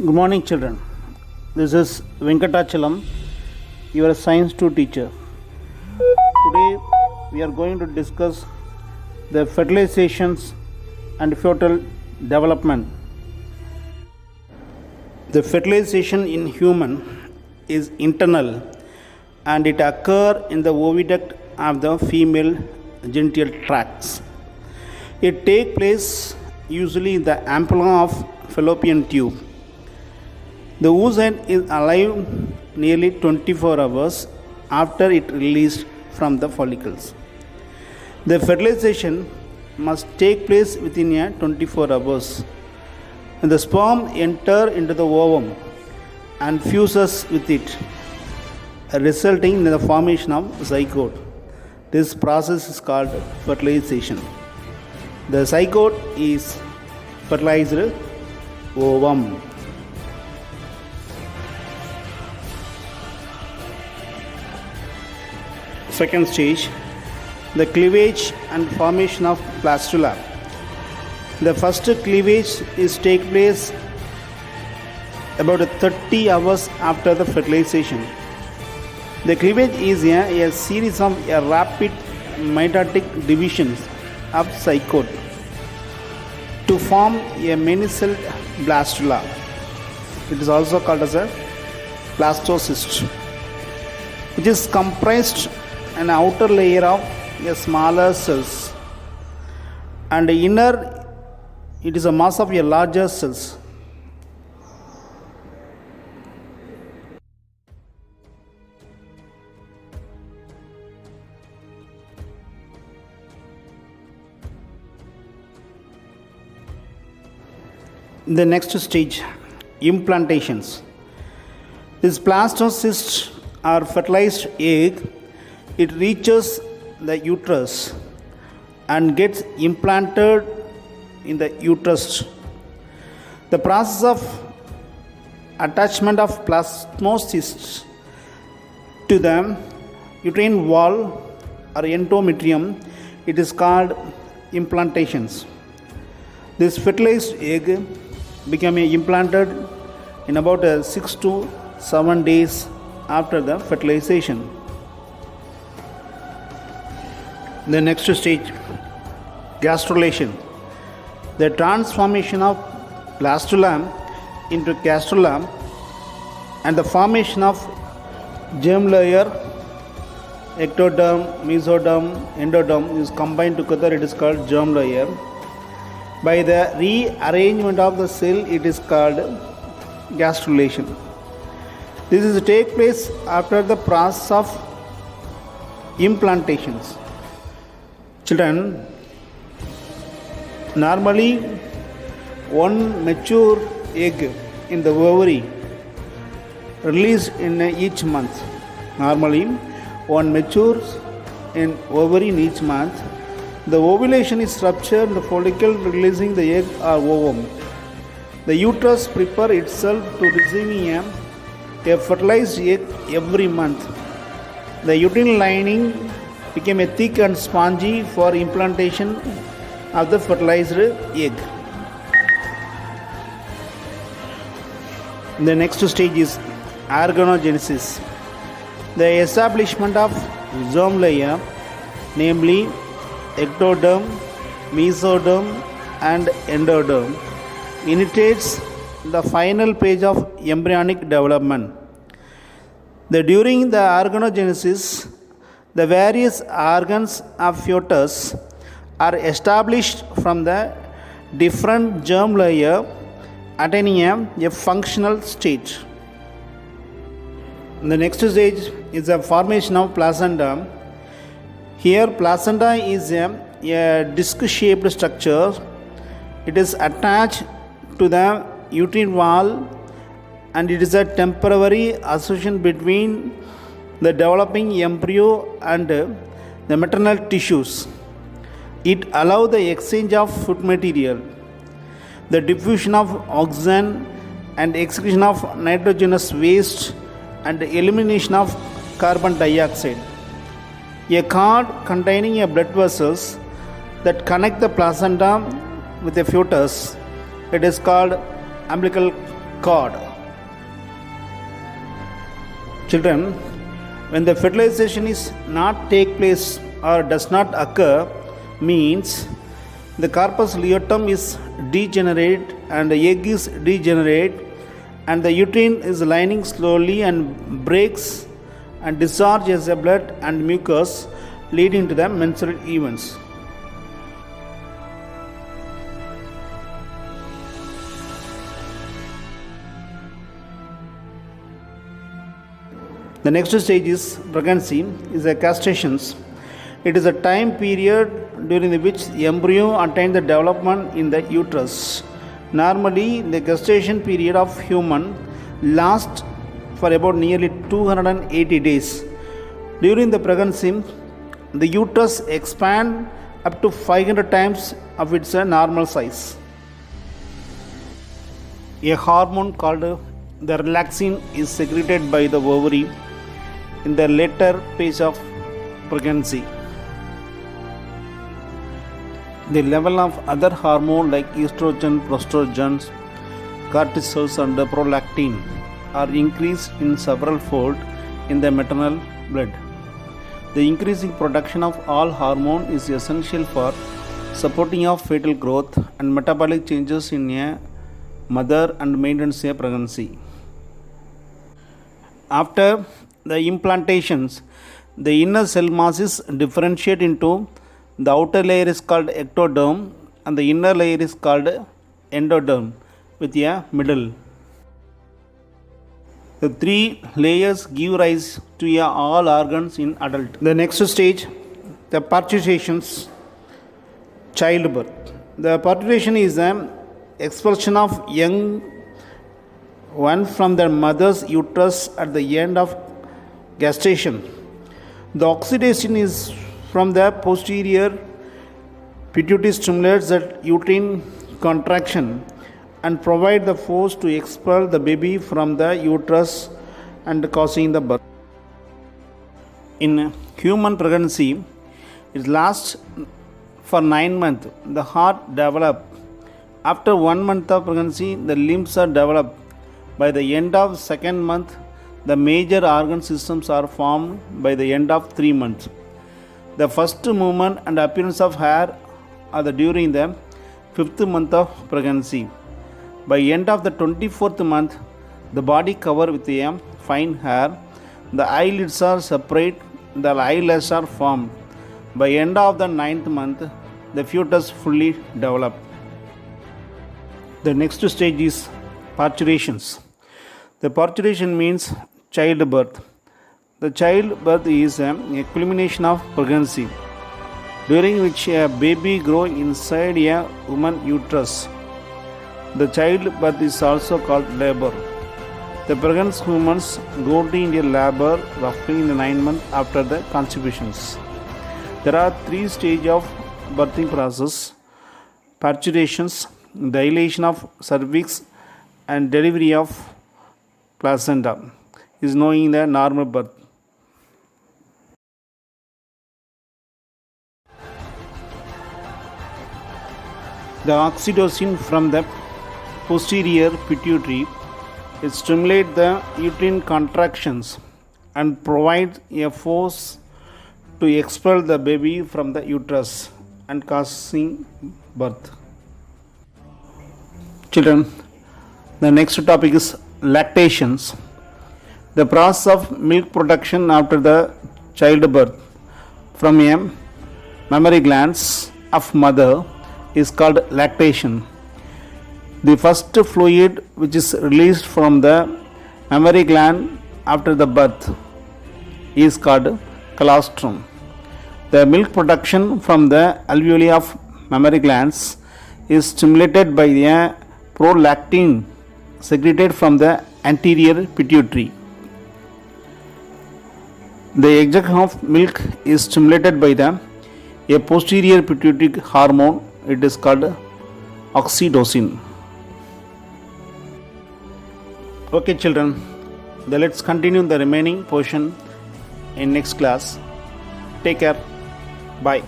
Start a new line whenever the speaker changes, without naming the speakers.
Good morning, children. This is Venkatachalam, your science 2 teacher. Today we are going to discuss the fertilizations and fetal development. The fertilization in human is internal and it occurs in the oviduct of the female genital tracts. It takes place usually in the ampulla of fallopian tube. The oocyte is alive nearly 24 hours after it released from the follicles. The fertilization must take place within 24 hours. And the sperm enter into the ovum and fuses with it, resulting in the formation of zygote. This process is called fertilization. The zygote is fertilized ovum. Second stage, the cleavage and formation of blastula. The first cleavage is take place about 30 hours after the fertilization. The cleavage is a series of rapid mitotic divisions of zygote to form a many-celled blastula. It is also called as a blastocyst, which is comprised an outer layer of smaller cells and the inner it is a mass of larger cells. The next stage, implantations. This blastocyst or fertilized egg, it reaches the uterus and gets implanted in the uterus. The process of attachment of plasmocysts to the uterine wall or endometrium, it is called implantations. This fertilized egg became implanted in about 6 to 7 days after the fertilization. The next stage, gastrulation. The transformation of blastula into gastrula and the formation of germ layer, ectoderm, mesoderm, endoderm is combined together, it is called germ layer. By the rearrangement of the cell, it is called gastrulation. This is take place after the process of implantations. Children, normally one mature egg in the ovary released in each month. Normally one matures in ovary in each month. The ovulation is ruptured, the follicle releasing the egg or ovum. The uterus prepares itself to receiving a fertilized egg every month. The uterine lining became thick and spongy for implantation of the fertilized egg. The next stage is organogenesis. The establishment of germ layer, namely ectoderm, mesoderm and endoderm, initiates the final page of embryonic development. During the organogenesis, the various organs of fetus are established from the different germ layer, attaining a functional state. The next stage is the formation of placenta. Here placenta is a disc-shaped structure. It is attached to the uterine wall and it is a temporary association between the developing embryo and the maternal tissues. It allows the exchange of food material, the diffusion of oxygen and excretion of nitrogenous waste and the elimination of carbon dioxide. A cord containing a blood vessels that connect the placenta with the fetus, it is called umbilical cord. Children, when the fertilization is not take place or does not occur, means the corpus luteum is degenerate and the egg is degenerate and the uterine is lining slowly and breaks and discharges the blood and mucus leading to the menstrual events. The next stage is pregnancy, is the castrations. It is a time period during which the embryo attains the development in the uterus. Normally, the gestation period of human lasts for about nearly 280 days. During the pregnancy, the uterus expands up to 500 times of its normal size. A hormone called the relaxin is secreted by the ovary in the later phase of pregnancy. The level of other hormones like estrogen, progesterone, cortisol and prolactin are increased in several fold in the maternal blood. The increasing production of all hormone is essential for supporting of fetal growth and metabolic changes in a mother and maintenance a pregnancy. After the implantations, the inner cell masses differentiate into the outer layer is called ectoderm and the inner layer is called endoderm with a middle. The three layers give rise to all organs in adult. The next stage, the parturitions, childbirth. The parturition is the expulsion of young one from the mother's uterus at the end of gestation. The oxidation is from the posterior pituitary stimulates that uterine contraction and provide the force to expel the baby from the uterus and causing the birth. In human pregnancy, it lasts for 9 months. The heart develops. After 1 month of pregnancy, the limbs are developed. By the end of second month, the major organ systems are formed by the end of 3 months. The first movement and appearance of hair are during the 5th month of pregnancy. By end of the 24th month, the body covered with a fine hair. The eyelids are separate. The eyelashes are formed. By end of the 9th month, the fetus fully developed. The next stage is parturitions. The parturition means childbirth. The childbirth is a culmination of pregnancy, during which a baby grows inside a woman's uterus. The childbirth is also called labor. The pregnant women go into labor roughly in the 9 months after the conceptions. There are 3 stages of birthing process: parturitions, dilation of cervix, and delivery of placenta is known in the normal birth. The oxytocin from the posterior pituitary stimulates the uterine contractions and provides a force to expel the baby from the uterus and causing birth. Children, the next topic is lactations. The process of milk production after the childbirth from a mammary glands of mother is called lactation. The first fluid which is released from the mammary gland after the birth is called colostrum. The milk production from the alveoli of mammary glands is stimulated by the prolactin secreted from the anterior pituitary. The ejection of milk is stimulated by a posterior pituitary hormone. It is called oxytocin. Okay children, let's continue the remaining portion in next class. Take care. Bye.